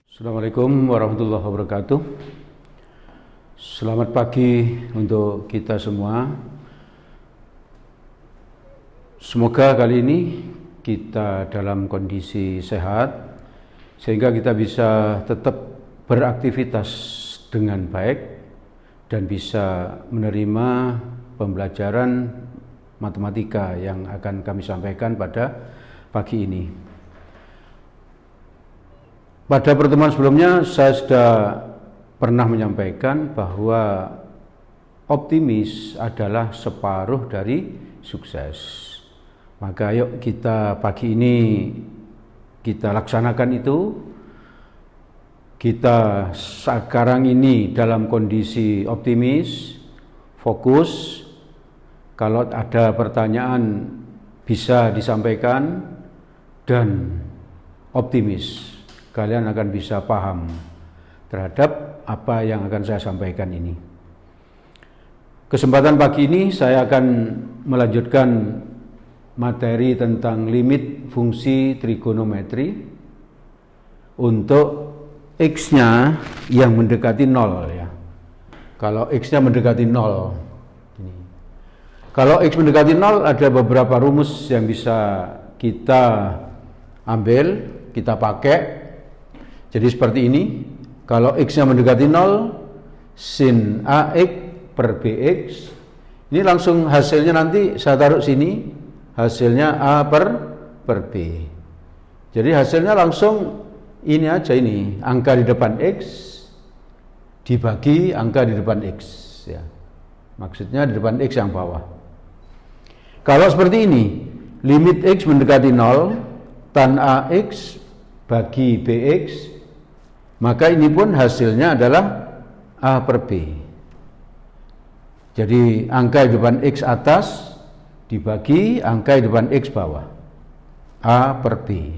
Assalamualaikum warahmatullahi wabarakatuh. Selamat pagi untuk kita semua. Semoga kali ini kita dalam kondisi sehat sehingga kita bisa tetap beraktivitas dengan baik dan bisa menerima pembelajaran matematika yang akan kami sampaikan pada pagi ini. Pada pertemuan sebelumnya saya sudah pernah menyampaikan bahwa optimis adalah separuh dari sukses. Maka yuk kita pagi ini kita laksanakan itu. Kita sekarang ini dalam kondisi optimis, fokus. Kalau ada pertanyaan bisa disampaikan dan optimis. Kalian akan bisa paham terhadap apa yang akan saya sampaikan ini. Kesempatan pagi ini saya akan melanjutkan materi tentang limit fungsi trigonometri untuk X-nya yang mendekati 0 ya. Kalau X-nya mendekati 0. Kalau X mendekati 0 ada beberapa rumus yang bisa kita ambil, kita pakai. Jadi seperti ini. Kalau X-nya mendekati 0, sin AX per BX. Ini langsung hasilnya nanti saya taruh sini. Hasilnya A per B. Jadi hasilnya langsung ini aja ini. Angka di depan X dibagi angka di depan X. Ya. Maksudnya di depan X yang bawah. Kalau seperti ini. Limit X mendekati 0. Tan AX bagi BX. Maka ini pun hasilnya adalah A per B. Jadi angka di depan X atas dibagi angka di depan X bawah. A per B.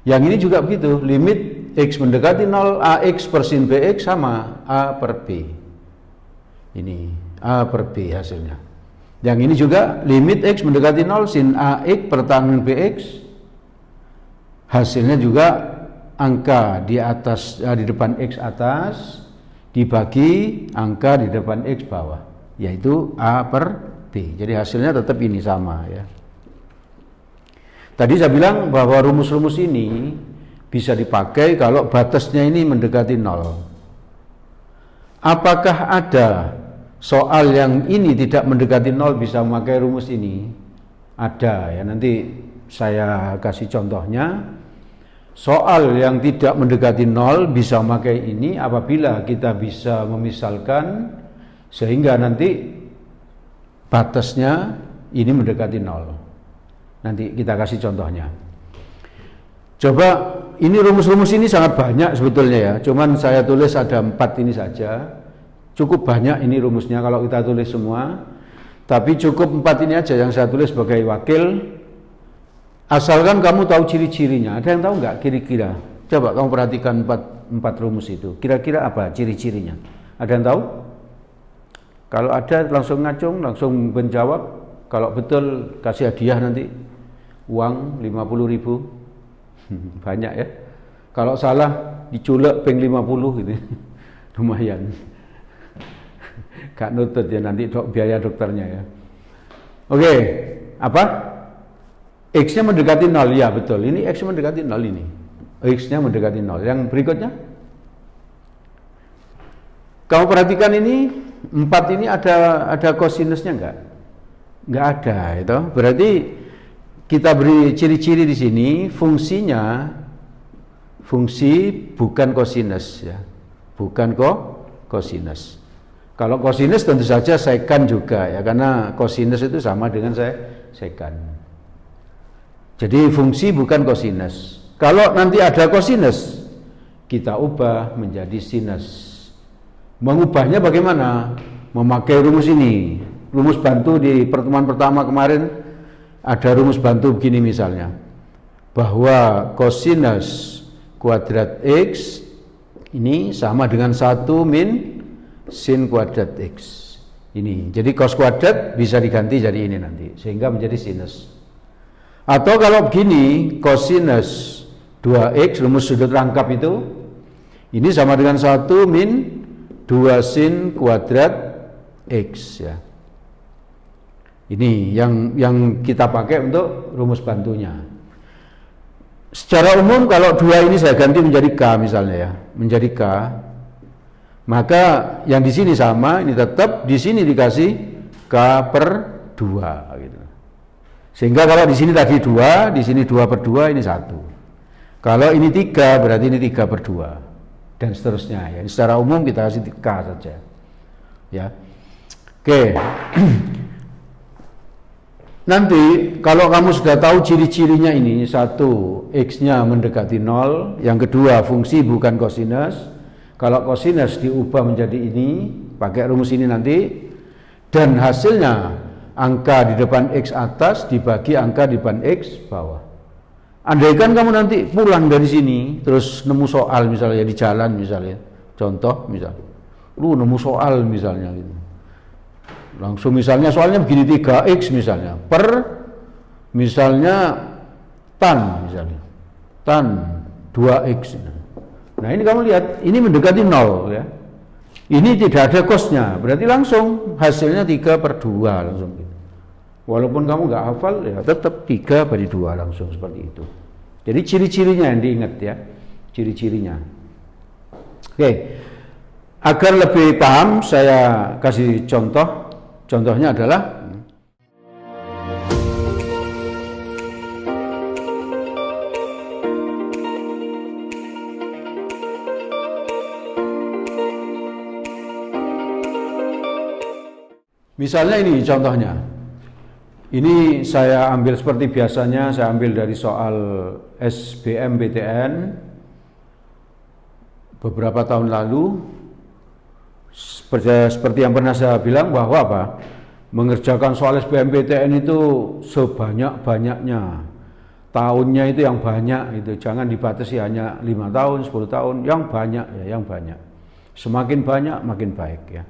Yang ini juga begitu. Limit X mendekati 0, AX per sin BX sama A per B. Ini A per B hasilnya. Yang ini juga limit X mendekati 0, sin AX per tan BX. Hasilnya juga angka di atas di depan X atas dibagi angka di depan X bawah, yaitu A per B. Jadi hasilnya tetap ini sama ya. Tadi saya bilang bahwa rumus-rumus ini bisa dipakai kalau batasnya ini mendekati 0. Apakah ada soal yang ini tidak mendekati 0 bisa memakai rumus ini? Ada ya, nanti saya kasih contohnya. Soal yang tidak mendekati 0 bisa memakai ini apabila kita bisa memisalkan sehingga nanti batasnya ini mendekati 0. Nanti kita kasih contohnya. Coba, ini rumus-rumus ini sangat banyak sebetulnya ya. Cuman saya tulis ada 4 ini saja. Cukup banyak ini rumusnya kalau kita tulis semua. Tapi cukup 4 ini aja yang saya tulis sebagai wakil. Asalkan kamu tahu ciri-cirinya. Ada yang tahu nggak kira-kira? Coba kamu perhatikan 4 rumus itu. Kira-kira apa ciri-cirinya? Ada yang tahu? Kalau ada langsung ngacung, langsung menjawab. Kalau betul kasih hadiah nanti uang 50.000. Banyak ya. Kalau salah diculek peng 50 gitu. Lumayan. Gak nutut ya nanti biaya dokternya ya. Oke, apa? X-nya mendekati 0 ya betul. Ini X mendekati 0 ini. X-nya mendekati 0. Yang berikutnya. Kamu perhatikan ini 4 ini ada kosinusnya enggak? Enggak ada itu. Berarti kita beri ciri-ciri di sini fungsinya fungsi bukan kosinus ya. Bukan kosinus. Kalau kosinus tentu saja sekan juga ya karena kosinus itu sama dengan sekan. Jadi fungsi bukan kosinus. Kalau nanti ada kosinus kita ubah menjadi sinus. Mengubahnya bagaimana? Memakai rumus ini. Rumus bantu di pertemuan pertama kemarin ada rumus bantu begini misalnya. Bahwa kosinus kuadrat X ini sama dengan 1 min sin kuadrat X. Ini. Jadi cos kuadrat bisa diganti jadi ini nanti, sehingga menjadi sinus. Atau kalau begini, cosinus 2x, rumus sudut rangkap itu, ini sama dengan 1 min 2 sin kuadrat x ya. Ini yang kita pakai untuk rumus bantunya. Secara umum kalau 2 ini saya ganti menjadi k misalnya ya, menjadi k, maka yang di sini sama, ini tetap di sini dikasih k per 2 gitu. Sehingga kalau di sini tadi 2, di sini 2 per 2, ini 1. Kalau ini 3, berarti ini 3 per 2 dan seterusnya ya. Secara umum kita kasih k saja. Ya. Oke. Nanti kalau kamu sudah tahu ciri-cirinya ini, satu, x-nya mendekati 0, yang kedua fungsi bukan kosinus. Kalau kosinus diubah menjadi ini, pakai rumus ini nanti, dan hasilnya angka di depan x atas dibagi angka di depan x bawah. Andaikan kamu nanti pulang dari sini, terus nemu soal misalnya di jalan misalnya, contoh misalnya, lu nemu soal misalnya gitu. Langsung misalnya soalnya begini 3x misalnya per misalnya tan misalnya tan 2x. Nah ini kamu lihat ini mendekati 0 ya. Ini tidak ada cosnya, berarti langsung hasilnya 3 per 2 langsung gitu. Walaupun kamu nggak hafal ya tetap 3 per 2 langsung seperti itu. Jadi ciri-cirinya yang diingat ya, ciri-cirinya. Oke, agar lebih paham saya kasih contoh. Contohnya adalah misalnya ini contohnya. Ini saya ambil seperti biasanya, saya ambil dari soal SBMPTN beberapa tahun lalu. Seperti yang pernah saya bilang bahwa apa? Mengerjakan soal SBMPTN itu sebanyak-banyaknya. Tahunnya itu yang banyak itu, jangan dibatasi hanya 5 tahun, 10 tahun, yang banyak ya, yang banyak. Semakin banyak makin baik ya.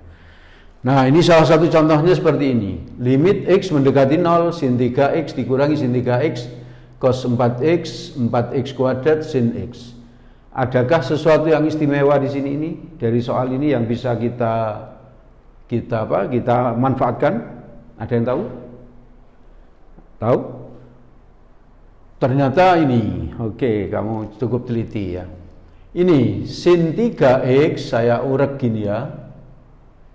Nah, ini salah satu contohnya seperti ini. Limit x mendekati 0, sin 3x dikurangi sin 3x, cos 4x, 4x kuadrat, sin x. Adakah sesuatu yang istimewa di sini ini dari soal ini yang bisa kita manfaatkan? Ada yang tahu? Tahu? Ternyata ini, oke, kamu cukup teliti ya. Ini sin 3x saya urek gini ya.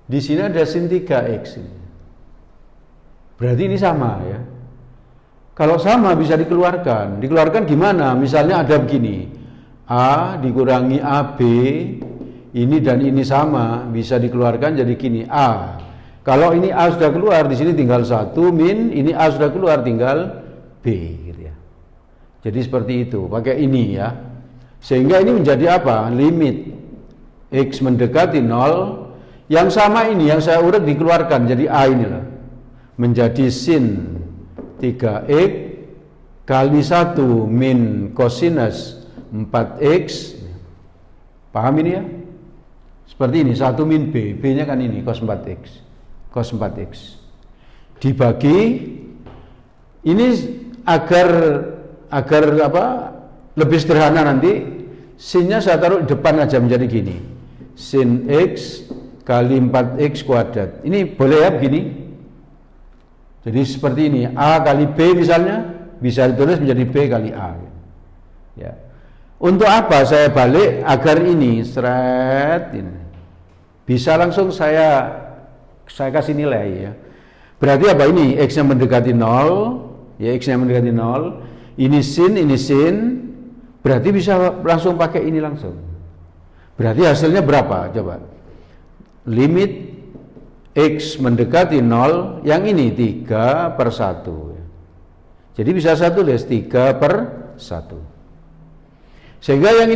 Di sini ada sin 3x. Berarti ini sama ya. Kalau sama bisa dikeluarkan. Dikeluarkan gimana? Misalnya ada begini. A dikurangi AB, ini dan ini sama, bisa dikeluarkan jadi gini, A. Kalau ini A sudah keluar, di sini tinggal 1 min, ini A sudah keluar, tinggal B gitu ya. Jadi seperti itu, pakai ini ya. Sehingga ini menjadi apa? Limit x mendekati 0, yang sama ini, yang saya urut dikeluarkan, jadi A ini lah. Menjadi sin 3x kali 1 min cosinus 4x, paham ini ya? Seperti ini, 1 min B, B nya kan ini, cos 4x dibagi, ini agar apa, lebih sederhana nanti, sinnya saya taruh di depan aja menjadi gini, sin x kali 4x kuadrat, ini boleh ya begini, jadi seperti ini, A kali B misalnya, bisa ditulis menjadi B kali A ya. Untuk apa saya balik? Agar ini seret ini bisa langsung saya kasih nilai ya. Berarti apa ini? X nya mendekati 0 ya, X nya mendekati 0, ini sin, berarti bisa langsung pakai ini langsung. Berarti hasilnya berapa? Coba limit X mendekati 0, yang ini 3 per 1 ya. Jadi bisa satu tulis 3 per 1. Sehingga yang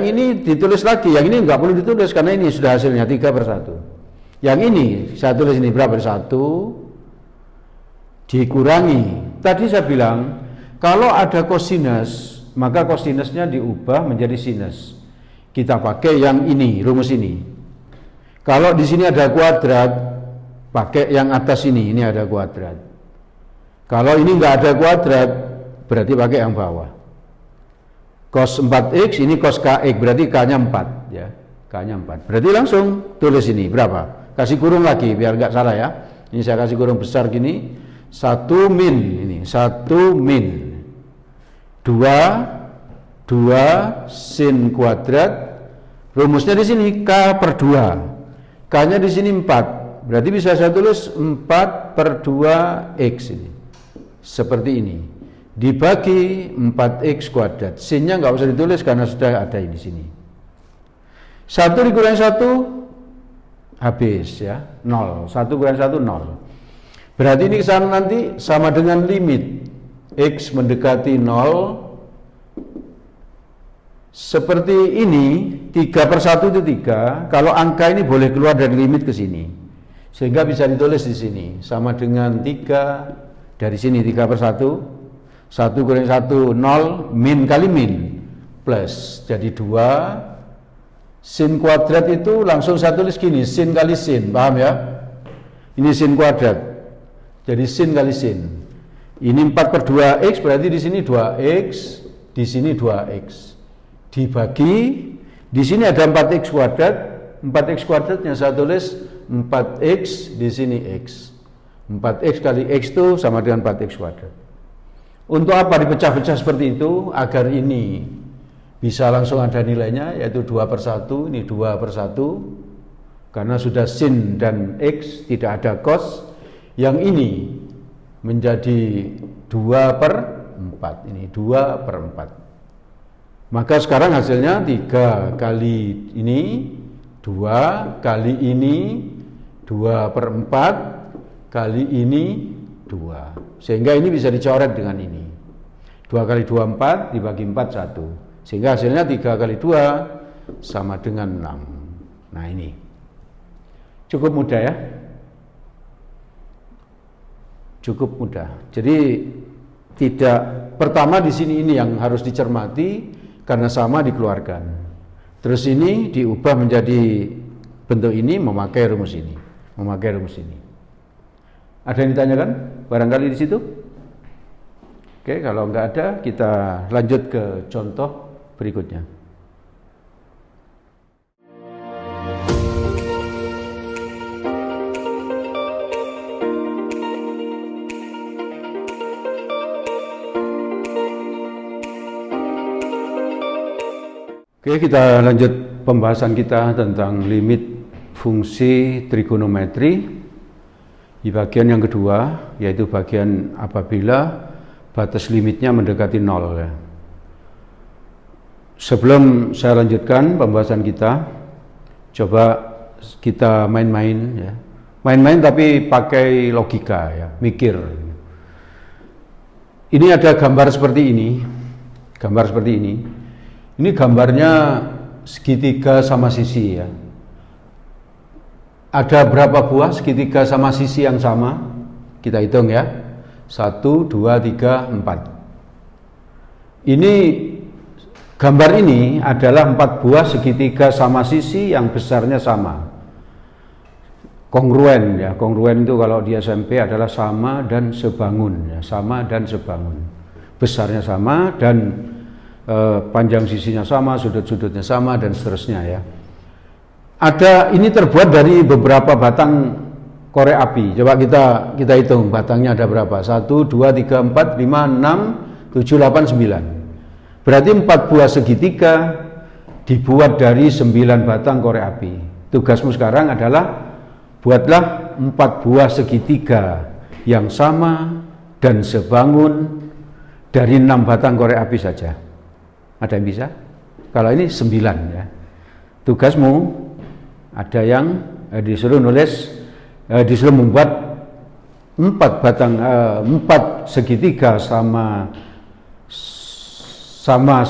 ini ditulis lagi, yang ini nggak perlu ditulis karena ini sudah hasilnya 3 per 1. Yang ini saya tulis ini berapa? 1 dikurangi. Tadi saya bilang kalau ada kosinus, maka kosinusnya diubah menjadi sinus. Kita pakai yang ini, rumus ini. Kalau di sini ada kuadrat, pakai yang atas ini ada kuadrat. Kalau ini nggak ada kuadrat, berarti pakai yang bawah. Cos 4x, ini cos kx, berarti k-nya 4 ya. K-nya 4. Berarti langsung tulis ini berapa? Kasih kurung lagi biar nggak salah ya. Ini saya kasih kurung besar gini. 1 min ini, 1 min 2 sin kuadrat. Rumusnya di sini k per 2. K-nya di sini 4. Berarti bisa saya tulis 4 per 2x ini. Seperti ini. Dibagi 4x kuadrat. Sinnya nggak usah ditulis karena sudah ada di sini. 1 dikurangi 1 habis ya, 0. 1 kurangi 1 0. Berarti ini kesana nanti sama dengan limit x mendekati 0 seperti ini. 3 per 1 itu 3. Kalau angka ini boleh keluar dari limit ke sini, sehingga bisa ditulis di sini sama dengan 3 dari sini. 3 per 1, 1 kurangi 1 0, min kali min plus jadi 2. Sin kuadrat itu langsung saya tulis gini, sin kali sin, paham ya? Ini sin kuadrat, jadi sin kali sin. Ini 4 per 2x, berarti di sini 2x, di sini 2x. Dibagi, di sini ada 4x kuadrat. 4x kuadratnya saya tulis 4x, di sini x. 4x kali x itu sama dengan 4x kuadrat. Untuk apa dipecah-pecah seperti itu? Agar ini bisa langsung ada nilainya, yaitu 2 per 1, ini 2 per 1. Karena sudah sin dan x, tidak ada cos. Yang ini menjadi 2 per 4, ini 2 per 4. Maka sekarang hasilnya 3 kali ini, 2 kali ini, 2 per 4 kali ini 2. Sehingga ini bisa dicoret dengan ini. 2 kali 2 4, dibagi 4 1. Sehingga hasilnya 3 kali 2 sama dengan 6. Nah ini cukup mudah ya. Cukup mudah. Jadi tidak, pertama di sini ini yang harus dicermati karena sama dikeluarkan. Terus ini diubah menjadi bentuk ini memakai rumus ini. Memakai rumus ini. Ada yang ditanyakan? Barangkali di situ? Oke, kalau enggak ada, kita lanjut ke contoh berikutnya. Oke, kita lanjut pembahasan kita tentang limit fungsi trigonometri. Di bagian yang kedua, yaitu bagian apabila batas limitnya mendekati 0 ya. Sebelum saya lanjutkan pembahasan kita, coba kita main-main ya. Main-main tapi pakai logika ya, mikir. Ini ada gambar seperti ini. Gambar seperti ini. Ini gambarnya segitiga sama sisi ya. Ada berapa buah segitiga sama sisi yang sama? Kita hitung ya. 1, 2, 3, 4. Ini gambar ini adalah 4 buah segitiga sama sisi yang besarnya sama. Kongruen ya. Kongruen itu kalau di SMP adalah sama dan sebangun ya. Sama dan sebangun. Besarnya sama dan panjang sisinya sama, sudut-sudutnya sama dan seterusnya ya. Ini terbuat dari beberapa batang korek api. Coba kita hitung batangnya ada berapa? 1, 2, 3, 4, 5, 6, 7, 8, 9. Berarti 4 buah segitiga dibuat dari 9 batang korek api. Tugasmu sekarang adalah buatlah 4 buah segitiga yang sama dan sebangun dari 6 batang korek api saja. Ada yang bisa? Kalau ini 9 ya. Tugasmu ada yang disuruh membuat 4 segitiga sama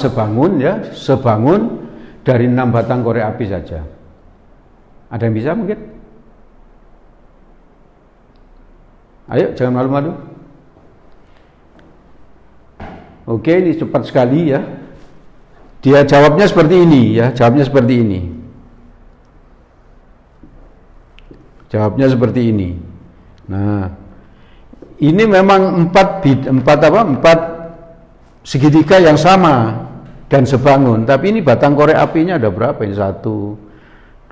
sebangun ya, sebangun dari 6 batang korek api saja. Ada yang bisa mungkin? Ayo, jangan malu-malu. Oke, ini cepat sekali ya. Dia jawabnya seperti ini ya, jawabnya seperti ini. Jawabnya seperti ini. Nah, ini memang empat segitiga yang sama dan sebangun, tapi ini batang korek apinya ada berapa ini? 1,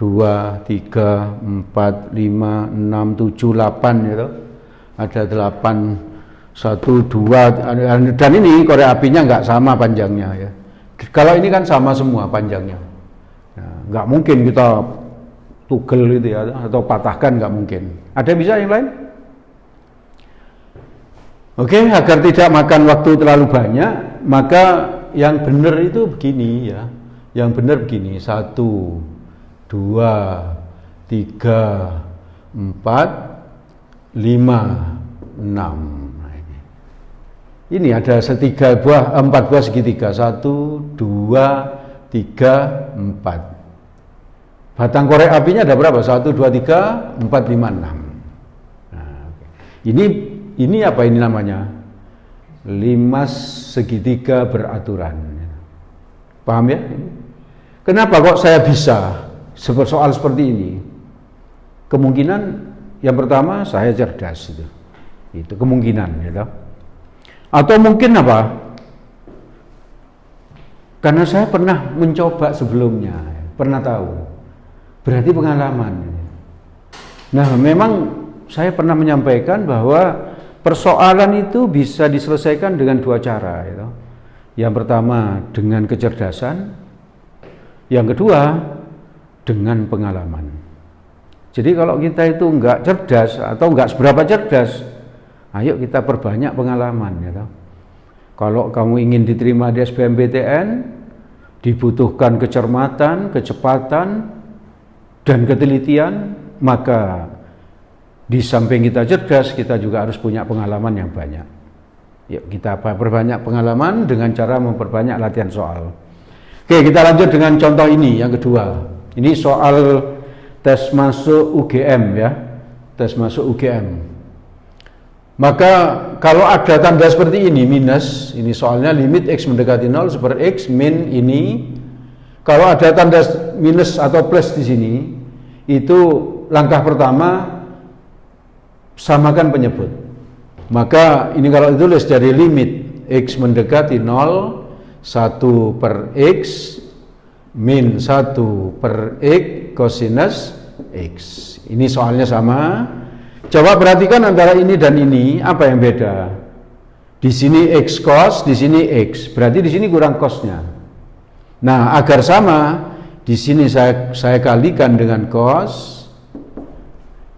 2, 3, 4, 5, 6, 7, 8 gitu. Ada 8, 1, 2, dan ini korek apinya nggak sama panjangnya ya. Kalau ini kan sama semua panjangnya. Nah, nggak mungkin kita tugel gitu ya, atau patahkan, nggak mungkin. Ada bisa yang lain? Oke, agar tidak makan waktu terlalu banyak, maka yang benar itu begini ya. Yang benar begini, 1, 2, 3, 4, 5, 6. Ini ada 4 buah segitiga, 1, 2, 3, 4. Batang korek apinya ada berapa? 1, 2, 3, 4, 5, 6. Nah, ini apa ini namanya? 5 segitiga beraturan. Paham ya? Kenapa kok saya bisa soal seperti ini? Kemungkinan yang pertama saya cerdas itu kemungkinan gitu. Atau mungkin apa? Karena saya pernah mencoba sebelumnya, pernah tahu. Berarti pengalaman. Nah, memang saya pernah menyampaikan bahwa persoalan itu bisa diselesaikan dengan 2 cara. Gitu. Yang pertama dengan kecerdasan, yang kedua dengan pengalaman. Jadi kalau kita itu enggak cerdas atau enggak seberapa cerdas, ayo kita perbanyak pengalaman. Gitu. Kalau kamu ingin diterima di SBMPTN, dibutuhkan kecermatan, kecepatan, dan ketelitian, maka di samping kita cerdas, kita juga harus punya pengalaman yang banyak. Yuk kita perbanyak pengalaman dengan cara memperbanyak latihan soal. Oke, kita lanjut dengan contoh ini, yang kedua. Ini soal tes masuk UGM ya, tes masuk UGM. Maka kalau ada tanda seperti ini, minus, ini soalnya limit X mendekati 0 super X min ini. Kalau ada tanda minus atau plus di sini, itu langkah pertama, samakan penyebut. Maka ini kalau ditulis dari limit X mendekati 0, 1 per X min 1 per X cosinus X. Ini soalnya sama. Coba perhatikan antara ini dan ini, apa yang beda? Di sini X cos, di sini X. Berarti di sini kurang cosnya. Nah, agar sama, di sini saya kalikan dengan cos.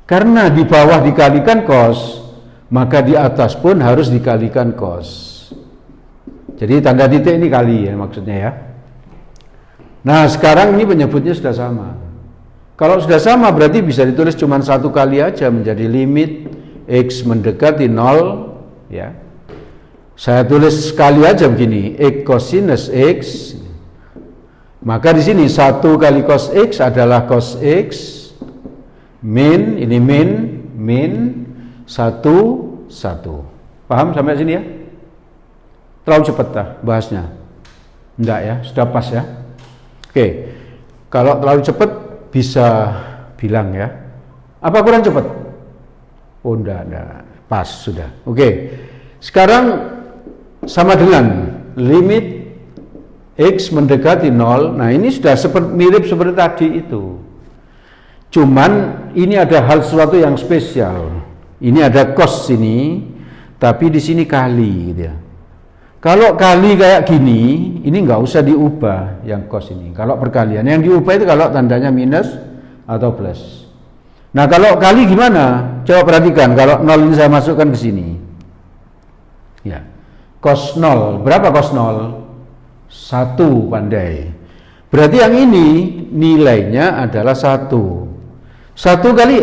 Karena di bawah dikalikan cos, maka di atas pun harus dikalikan cos. Jadi tanda titik ini kali ya maksudnya ya. Nah, sekarang ini penyebutnya sudah sama. Kalau sudah sama berarti bisa ditulis cuma 1 kali aja menjadi limit X mendekati 0 ya. Saya tulis sekali aja begini, X cosinus X. Maka di sini 1 kali cos X adalah cos X min, ini min 1, 1. Paham sampai sini ya? Terlalu cepat dah bahasnya? Enggak ya, sudah pas ya. Oke, kalau terlalu cepat bisa bilang ya. Apa kurang cepat? Oh enggak, pas sudah. Oke, sekarang sama dengan limit X mendekati 0. Nah ini sudah mirip seperti tadi itu. Cuman ini ada hal sesuatu yang spesial. Ini ada cos sini, tapi di sini kali gitu ya. Kalau kali kayak gini, ini nggak usah diubah yang cos ini. Kalau perkalian, yang diubah itu kalau tandanya minus atau plus. Nah kalau kali gimana? Coba perhatikan, kalau 0 ini saya masukkan ke sini. Ya, cos 0, berapa cos 0? 1, pandai. Berarti yang ini nilainya adalah 1. 1 kali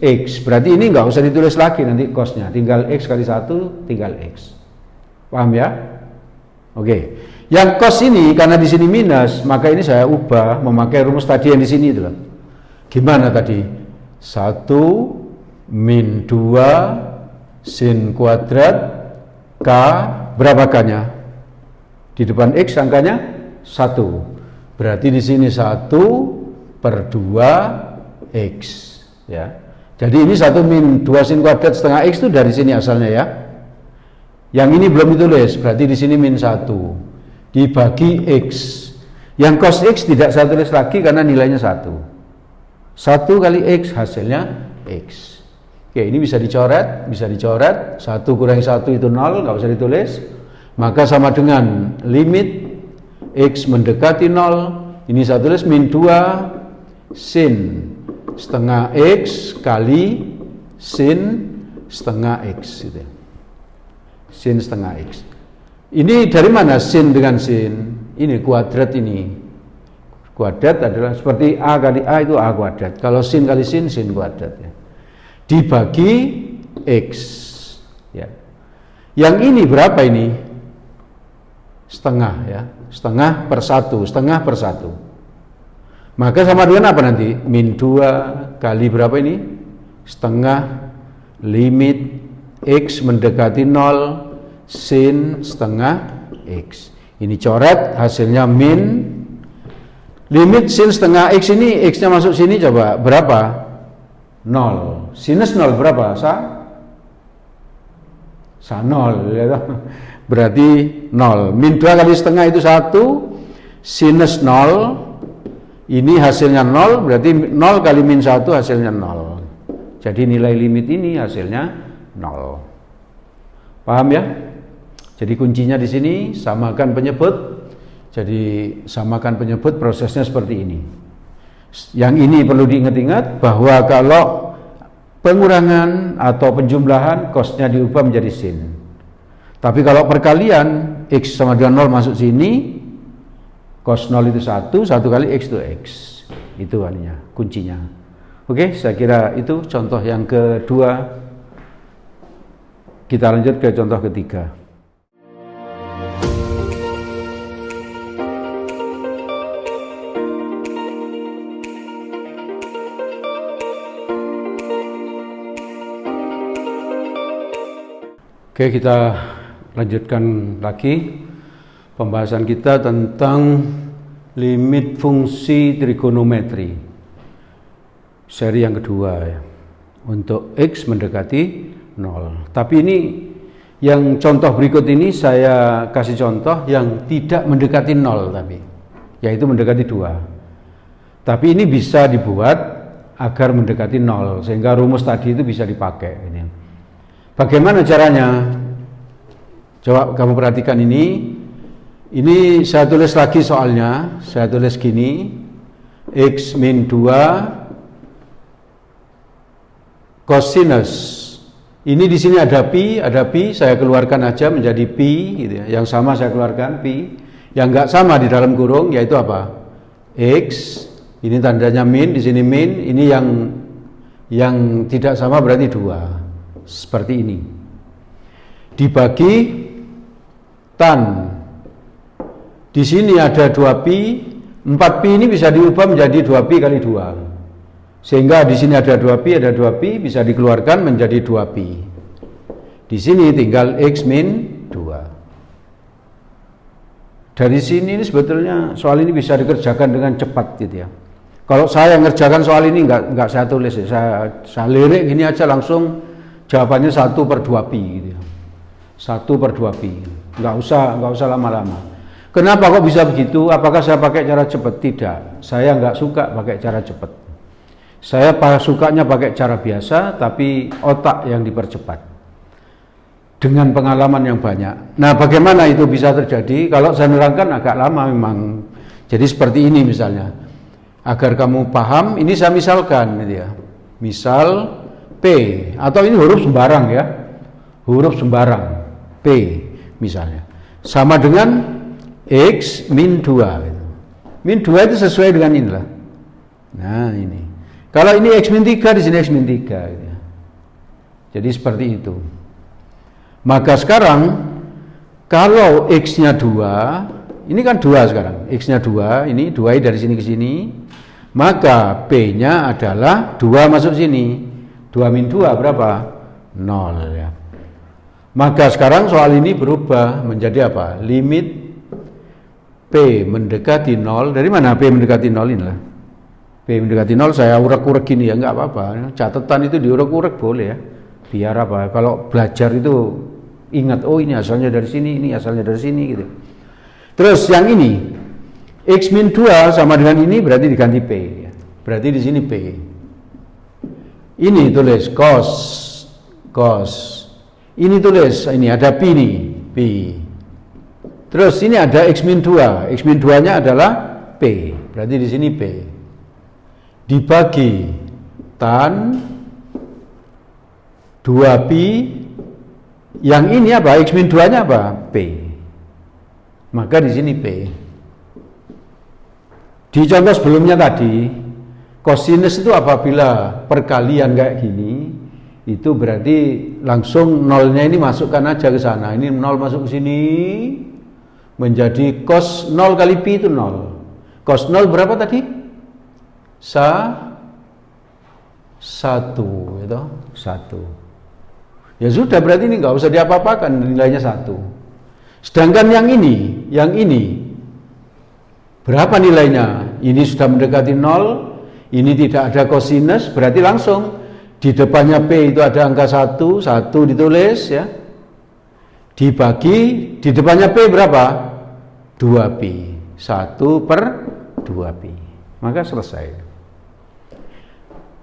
X, berarti ini nggak usah ditulis lagi nanti cosnya. Tinggal X kali 1, tinggal X. Paham ya? Oke. Yang cos ini karena di sini minus, maka ini saya ubah memakai rumus tadi yang di sini itu loh. Gimana tadi? 1 min 2 sin kuadrat K, berapa K-nya? Di depan X angkanya 1. Berarti di sini 1 per 2 X ya. Jadi ini 1 min 2 sin kuadrat setengah X itu dari sini asalnya ya. Yang ini belum ditulis, berarti di sini min 1 dibagi X. Yang cos X tidak saya tulis lagi karena nilainya 1. 1 kali X hasilnya X. Oke, ini bisa dicoret, 1 kurangi 1 itu 0, nggak usah ditulis. Maka sama dengan limit X mendekati 0, ini saya tulis min 2 sin setengah X kali sin setengah X gitu. Sin setengah X. Ini dari mana sin dengan sin? Ini kuadrat ini. Kuadrat adalah seperti A kali A itu A kuadrat. Kalau sin kali sin, sin kuadrat ya. Dibagi X ya. Yang ini berapa ini? Setengah ya. Setengah per 1. Maka sama dengan apa nanti? Min 2 kali berapa ini? Setengah limit X mendekati 0 sin setengah X. Ini coret hasilnya min limit sin setengah X ini, X nya masuk sini coba berapa? 0. Sinus 0 berapa? Sa 0 ya. Berarti 0. Min 2 kali setengah itu 1, sinus 0. Ini hasilnya 0, berarti 0 kali min 1 hasilnya 0. Jadi nilai limit ini hasilnya 0. Paham ya? Jadi kuncinya di sini samakan penyebut. Jadi samakan penyebut, prosesnya seperti ini. Yang ini perlu diingat-ingat bahwa kalau pengurangan atau penjumlahan cosnya diubah menjadi sin. Tapi kalau perkalian X sama dengan 0 masuk sini, cos 0 itu 1 kali X itu X. Itu artinya, kuncinya. Oke, saya kira itu contoh yang kedua. Kita lanjut ke contoh ketiga. Oke, kita lanjutkan lagi pembahasan kita tentang limit fungsi trigonometri seri yang kedua ya, untuk X mendekati 0. Tapi ini yang contoh berikut ini saya kasih contoh yang tidak mendekati 0 tapi yaitu mendekati 2. Tapi ini bisa dibuat agar mendekati 0 sehingga rumus tadi itu bisa dipakai ini. Bagaimana caranya? Coba kamu perhatikan ini. Ini saya tulis lagi soalnya, saya tulis gini, X min 2 cosinus. Ini di sini ada pi, saya keluarkan aja menjadi pi, gitu ya. Yang sama saya keluarkan pi, yang enggak sama di dalam kurung yaitu apa? X, ini tandanya min, di sini min, ini yang tidak sama berarti 2, seperti ini. Dibagi tan. Di sini ada 2pi, 4pi ini bisa diubah menjadi 2pi kali 2. Sehingga di sini ada 2pi, bisa dikeluarkan menjadi 2pi. Di sini tinggal X min 2. Dari sini ini sebetulnya soal ini bisa dikerjakan dengan cepat gitu ya. Kalau saya ngerjakan soal ini enggak saya tulis ya. Saya lirik gini aja langsung jawabannya 1/2pi gitu ya. 1/2pi. Enggak usah lama-lama. Kenapa kok bisa begitu? Apakah saya pakai cara cepat? Tidak. Saya nggak suka pakai cara cepat. Saya sukanya pakai cara biasa, tapi otak yang dipercepat. Dengan pengalaman yang banyak. Nah, bagaimana itu bisa terjadi? Kalau saya nerangkan agak lama memang. Jadi seperti ini misalnya. Agar kamu paham, ini saya misalkan gitu ya. Misal P, atau ini huruf sembarang ya. Huruf sembarang. P misalnya. Sama dengan X min 2. Min 2 itu sesuai dengan inilah. Nah, ini. Kalau ini X min 3, di sini X min 3 gitu ya. Jadi seperti itu. Maka sekarang kalau X-nya 2, ini kan 2 sekarang. X-nya 2, ini 2 dari sini ke sini. Maka P-nya adalah 2 masuk sini. 2 min 2 berapa? 0 ya. Maka sekarang soal ini berubah menjadi apa? Limit P mendekati 0. Dari mana P mendekati 0 inilah? P mendekati 0 saya urek-urek gini ya, nggak apa-apa. Catatan itu diurek-urek boleh ya. Biar apa? Kalau belajar itu ingat, oh ini asalnya dari sini, ini asalnya dari sini gitu. Terus yang ini X min 2 sama dengan ini berarti diganti P ya. Berarti di sini P. Ini tulis cos. Ini tulis, ini ada P nih, P. Terus ini ada X min 2. X min 2-nya adalah P. Berarti di sini P. Dibagi tan 2pi, yang ini apa? X min 2-nya apa? P. Maka di sini P. Di contoh sebelumnya tadi, kosinus itu apabila perkalian kayak gini, itu berarti langsung nolnya ini masukkan aja ke sana. Ini 0 masuk ke sini, menjadi cos 0 kali pi itu 0. Cos 0 berapa tadi? 1 itu 1. Ya sudah, berarti ini nggak usah diapa-apakan, nilainya 1. Sedangkan yang ini berapa nilainya? Ini sudah mendekati 0, ini tidak ada kosinus, berarti langsung di depannya P itu ada angka 1 ditulis ya. Dibagi di depannya P berapa? 2pi. 1/2pi. Maka selesai.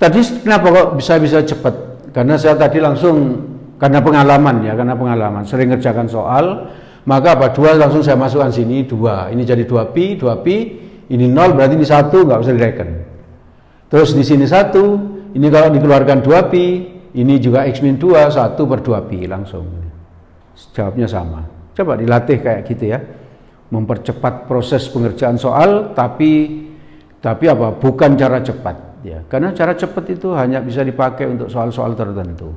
Tadi kenapa kok bisa cepat? Karena saya tadi langsung karena pengalaman sering ngerjakan soal, maka apa? 2 langsung saya masukkan sini 2. Ini jadi 2pi, ini 0 berarti ini 1, nggak usah direken. Terus di sini 1, ini kalau dikeluarkan 2pi, ini juga X min 2, 1/2pi langsung. Jawabnya sama. Coba dilatih kayak gitu ya. Mempercepat proses pengerjaan soal, tapi apa? Bukan cara cepat. Ya, karena cara cepat itu hanya bisa dipakai untuk soal-soal tertentu.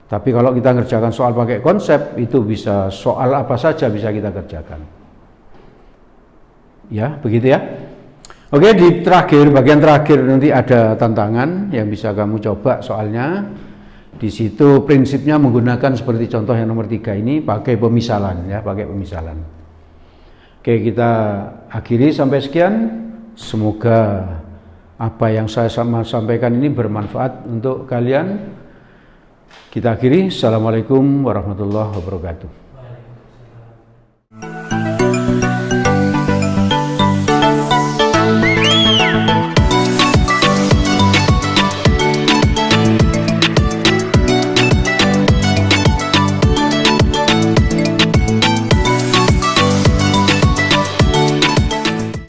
Tapi kalau kita ngerjakan soal pakai konsep, itu bisa soal apa saja bisa kita kerjakan. Ya, begitu ya. Oke, di bagian terakhir nanti ada tantangan yang bisa kamu coba soalnya. Di situ prinsipnya menggunakan seperti contoh yang nomor 3 ini, pakai pemisalan ya, pakai pemisalan. Oke, kita akhiri sampai sekian. Semoga apa yang saya sampaikan ini bermanfaat untuk kalian. Kita akhiri. Assalamualaikum warahmatullahi wabarakatuh.